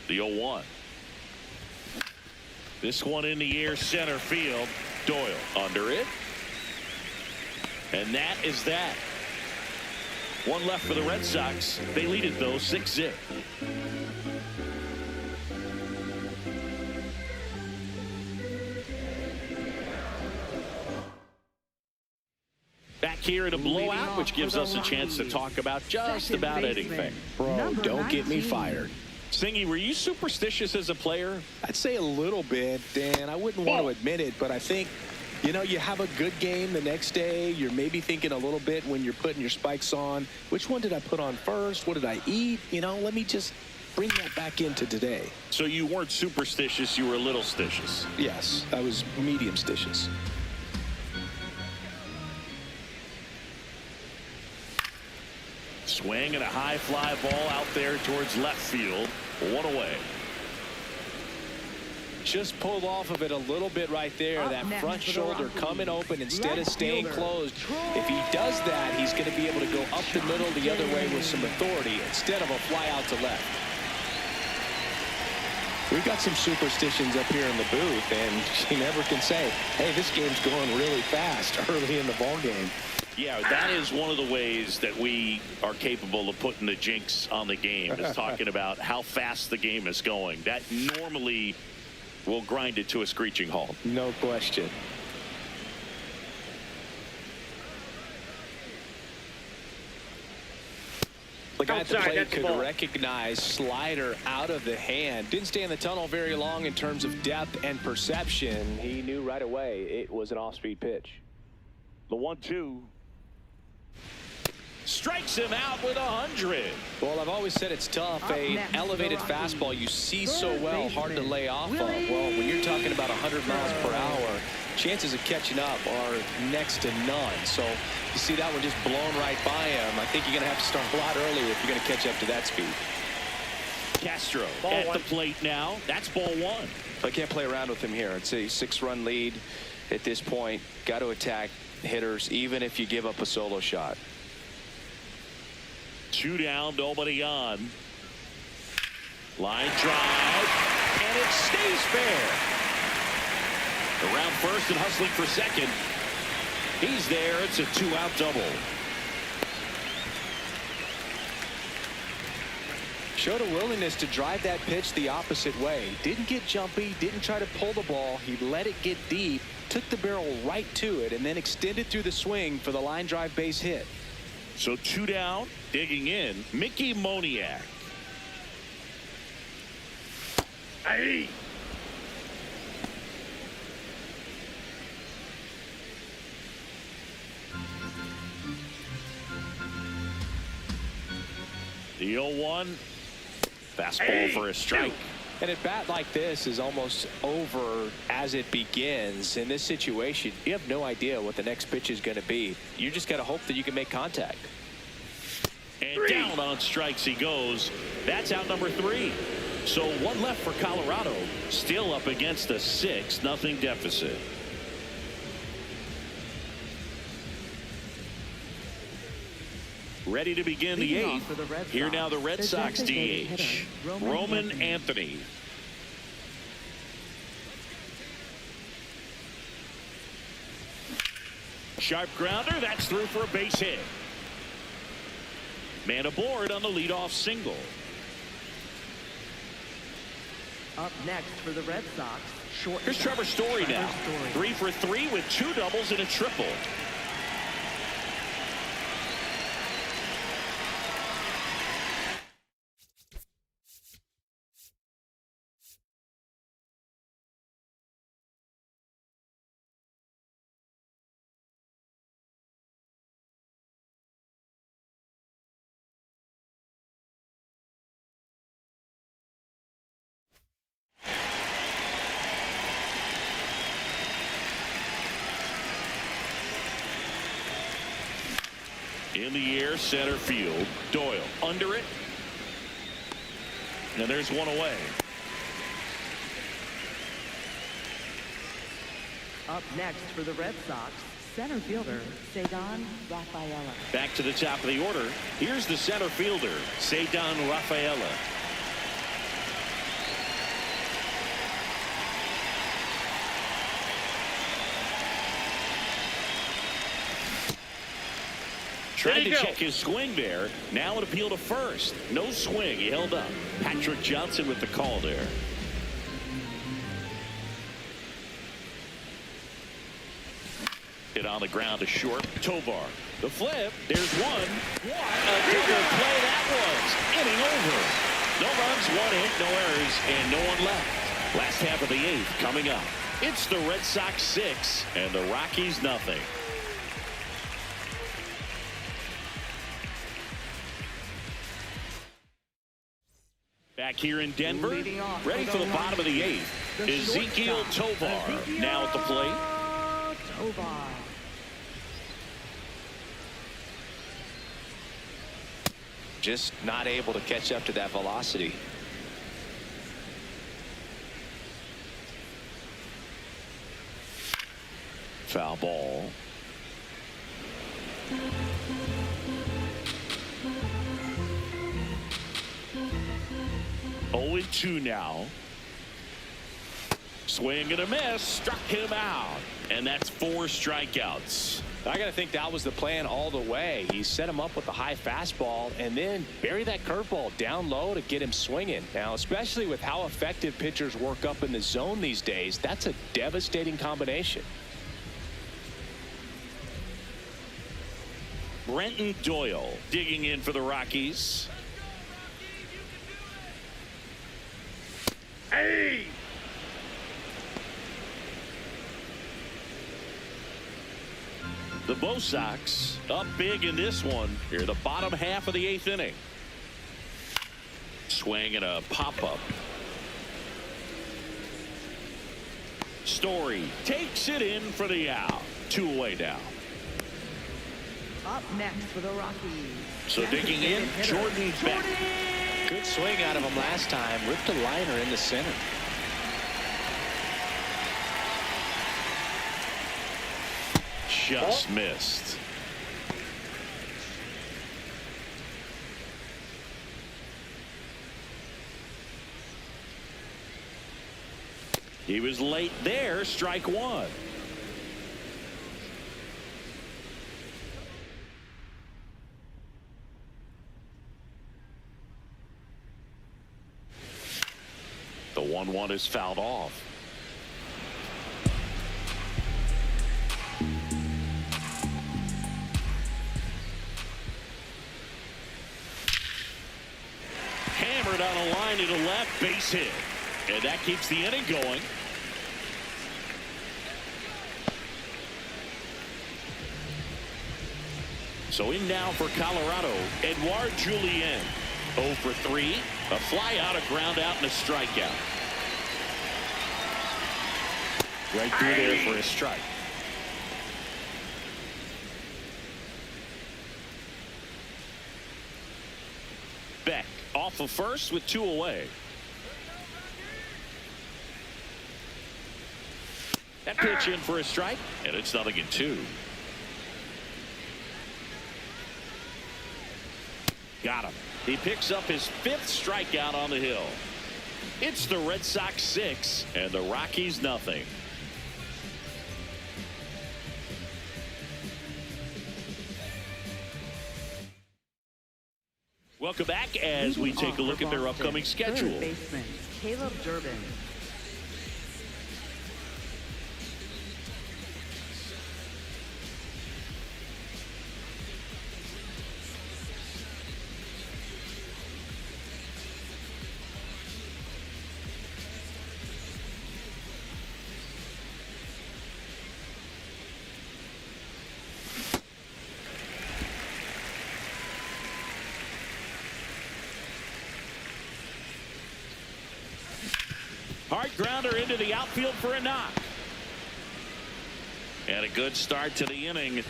The 0-1. This one in the air center field. Doyle under it. And that is that. One left for the Red Sox. They lead it, though, 6-0. Back here in a blowout, which gives us a chance to talk about just about anything. Bro, don't get me fired. Singy, were you superstitious as a player? I'd say a little bit, Dan. I wouldn't want to admit it, but I think, you know, you have a good game the next day. You're maybe thinking a little bit when you're putting your spikes on. Which one did I put on first? What did I eat? You know, let me just bring that back into today. So you weren't superstitious, you were a little stitious. Yes, I was medium stitious. Swing and a high fly ball out there towards left field. One away. Just pulled off of it a little bit right there. That front shoulder coming open instead of staying closed. If he does that, he's going to be able to go up the middle the other way with some authority instead of a fly out to left. We've got some superstitions up here in the booth, and you never can say, hey, this game's going really fast early in the ball game. Yeah, that is one of the ways that we are capable of putting the jinx on the game, is talking about how fast the game is going. That normally will grind it to a screeching halt. No question. The guy at the plate could recognize slider out of the hand. Didn't stay in the tunnel very long in terms of depth and perception. He knew right away it was an off-speed pitch. The 1-2. Strikes him out with 100. Well, I've always said it's tough. An elevated fastball you see so well, hard to lay off of. Well, when you're talking about 100 miles per hour, chances of catching up are next to none. So you see that one just blown right by him. I think you're going to have to start a lot earlier if you're going to catch up to that speed. Castro at the plate now. That's ball one. I can't play around with him here. It's a 6-run lead at this point. Got to attack hitters even if you give up a solo shot. 2 down, nobody on. Line drive, and it stays fair. Around first and hustling for second. He's there. It's a 2-out double. Showed a willingness to drive that pitch the opposite way. Didn't get jumpy, didn't try to pull the ball. He let it get deep, took the barrel right to it, and then extended through the swing for the line drive base hit. So 2 down, digging in, Mickey Moniak. Hey. The 0-1. Fastball for a strike. And a bat like this is almost over as it begins. In this situation, you have no idea what the next pitch is going to be. You just got to hope that you can make contact. And down on strikes he goes. That's out number 3. So 1 left for Colorado. Still up against a 6-0 deficit. Ready to begin the 8th. Here now the Red Sox DH, Roman Anthony. Sharp grounder. That's through for a base hit. Man aboard on the leadoff single. Up next for the Red Sox, short. Here's Trevor Story now. 3 for 3 with 2 doubles and a triple. In the air, center field. Doyle under it. And there's one away. Up next for the Red Sox, center fielder, Ceddanne Rafaela. Back to the top of the order. Here's the center fielder, Ceddanne Rafaela. Tried to check his swing there. Now an appeal to first. No swing. He held up. Patrick Johnson with the call there. Hit on the ground to short. Tovar. The flip. There's one. A double play that was. Inning over. No runs, one hit, no errors, and no one left. Last half of the eighth coming up. It's the Red Sox 6 and the Rockies nothing. Back here in Denver, ready for the bottom of the eighth. Ezekiel Tovar now at the plate. Tovar. Just not able to catch up to that velocity. Foul ball. Oh, 0-2 now. Swing and a miss. Struck him out. And that's 4 strikeouts. I got to think that was the plan all the way. He set him up with a high fastball and then bury that curveball down low to get him swinging. Now, especially with how effective pitchers work up in the zone these days, that's a devastating combination. Brenton Doyle digging in for the Rockies. Hey! The Bo Sox up big in this one. Here, the bottom half of the eighth inning. Swing and a pop-up. Story takes it in for the out. 2 away now. Up next for the Rockies. So digging in, Jordan Beck. Good swing out of him last time. Ripped a liner in the center. Just missed. He was late there. Strike 1. The 1-1 is fouled off. Hammered on a line to the left, base hit. And that keeps the inning going. So in now for Colorado, Edouard Julien. 0 for 3. A fly out, a ground out, and a strikeout. Right through there for a strike. Beck off of first with 2 away. That pitch in for a strike, and it's 0-2. Got him. He picks up his 5th strikeout on the hill. It's the Red Sox 6 and the Rockies nothing. Welcome back as we take a look at their upcoming schedule. Third baseman Caleb Durbin. Hard grounder into the outfield for a knock. And a good start to the inning.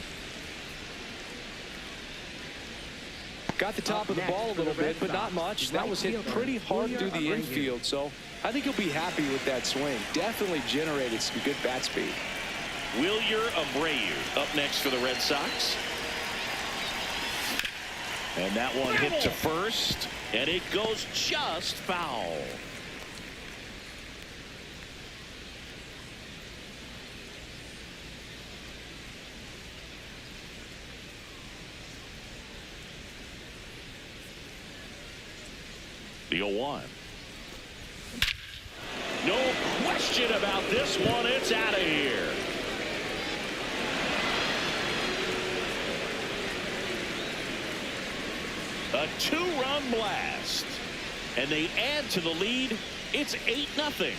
Got the top of the ball a little bit, but not much. That was hit pretty hard through the infield, so I think he'll be happy with that swing. Definitely generated some good bat speed. Wilyer Abreu up next for the Red Sox. And that one hit to first, and it goes just foul. The 0-1. No question about this one. It's out of here. A 2-run blast. And they add to the lead. It's 8-0.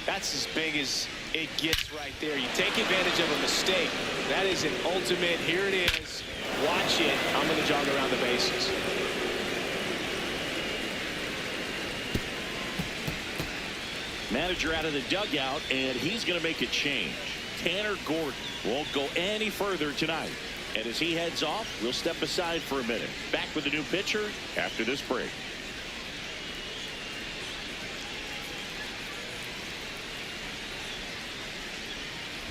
That's as big as it gets right there. You take advantage of a mistake. That is an ultimate. Here it is. Watch it. I'm going to jog around the bases. Manager out of the dugout, and he's going to make a change. Tanner Gordon won't go any further tonight. And as he heads off, we'll step aside for a minute. Back with a new pitcher after this break.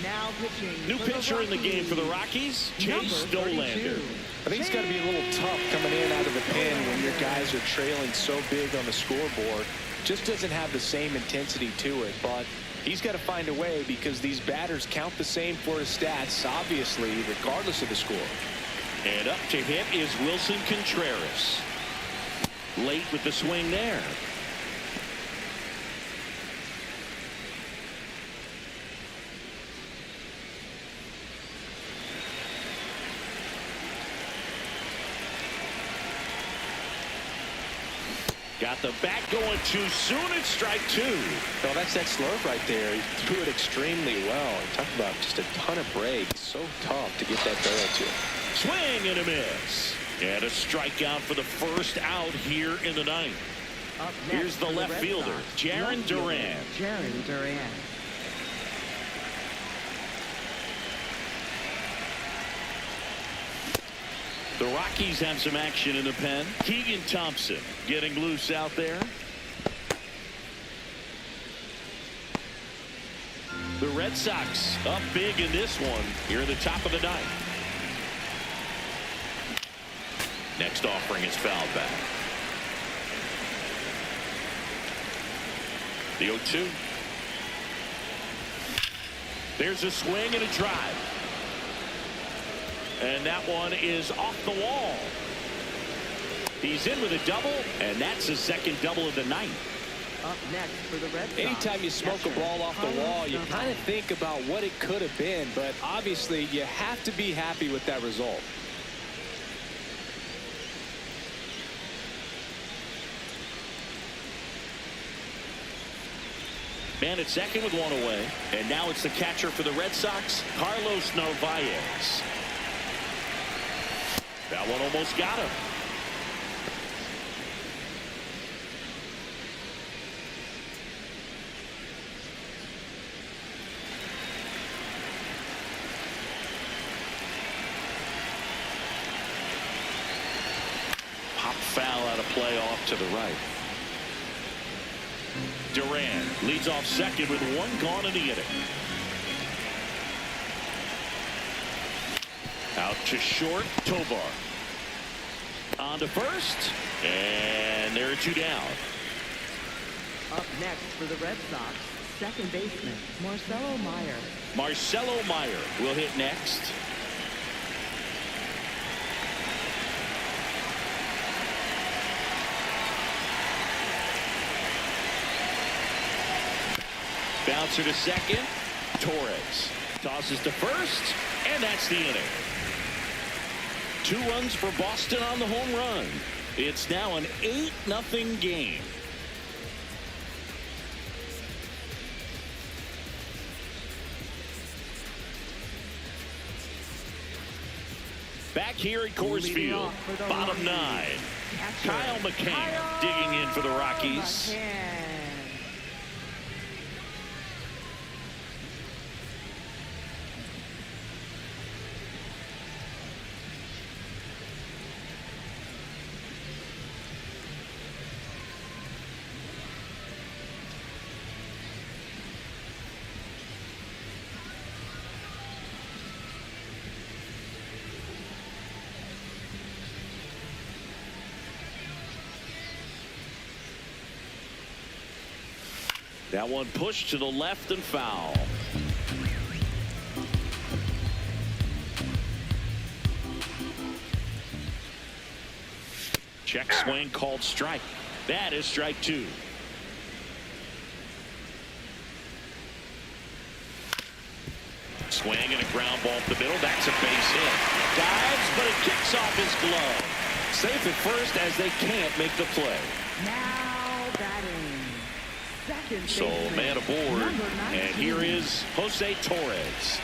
Now pitching. New pitcher in the game for the Rockies, Chase Dolander. I think it's got to be a little tough coming in out of the pen when your guys are trailing so big on the scoreboard. Just doesn't have the same intensity to it, but he's got to find a way because these batters count the same for his stats, obviously, regardless of the score. And up to hit is Wilson Contreras. Late with the swing there. Got the bat going too soon. It's strike 2. Well, that's that slurve right there. He threw it extremely well. Talk about just a ton of breaks. So tough to get that barrel to. Swing and a miss. And a strikeout for the first out here in the ninth. Up next Here's the for left Red fielder, Sox, Jarren left fielder, Duran. Jarren Duran. The Rockies have some action in the pen. Keegan Thompson getting loose out there. The Red Sox up big in this one here at the top of the ninth. Next offering is fouled back. The 0-2. There's a swing and a drive. And that one is off the wall. He's in with a double, and that's his second double of the night. Up next for the Red Sox. Anytime you smoke a ball off the wall, you kind of think about what it could have been, but obviously you have to be happy with that result. Man at second with one away. And now it's the catcher for the Red Sox, Carlos Narvaez. That one almost got him. Pop foul out of play off to the right. Duran leads off second with one gone in the inning. Out to short, Tovar. On to first, and there are two down. Up next for the Red Sox, second baseman, Marcelo Meyer. Marcelo Meyer will hit next. Bouncer to second. Torres tosses to first, and that's the inning. 2 runs for Boston on the home run. It's now an 8-0 game. Back here at Coors Field, bottom 9. Kyle McCann digging in for the Rockies. That one pushed to the left and foul. Check swing called strike. That is strike 2. Swing and a ground ball up the middle. That's a base hit. Dives, but it kicks off his glove. Safe at first as they can't make the play. Now batting. Second So baseman, man aboard. number And 19. here is Jose Torres.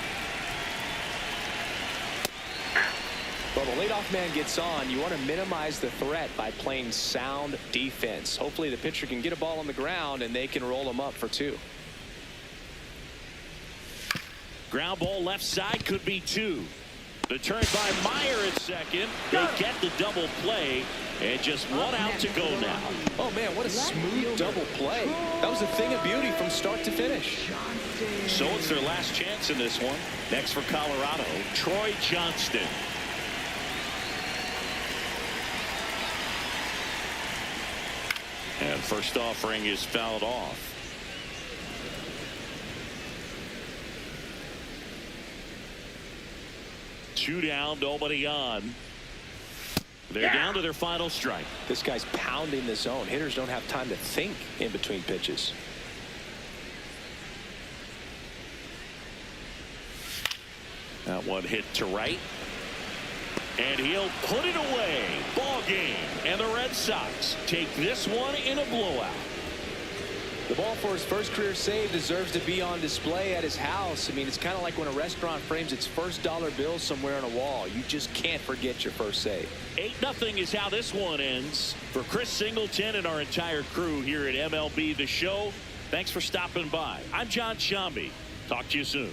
Well, the leadoff man gets on. You want to minimize the threat by playing sound defense. Hopefully the pitcher can get a ball on the ground and they can roll him up for 2. Ground ball left side, could be 2. The turn by Meyer at second. They get the double play, and just one out to go now. Oh man, what a smooth double play. That was a thing of beauty from start to finish. So it's their last chance in this one. Next for Colorado, Troy Johnston. And first offering is fouled off. Two down, nobody on. They're down to their final strike. This guy's pounding the zone. Hitters don't have time to think in between pitches. That one hit to right. And he'll put it away. Ball game. And the Red Sox take this one in a blowout. The ball for his first career save deserves to be on display at his house. I mean, it's kind of like when a restaurant frames its first dollar bill somewhere on a wall. You just can't forget your first save. 8-0 is how this one ends. For Chris Singleton and our entire crew here at MLB The Show, thanks for stopping by. I'm John Shambi. Talk to you soon.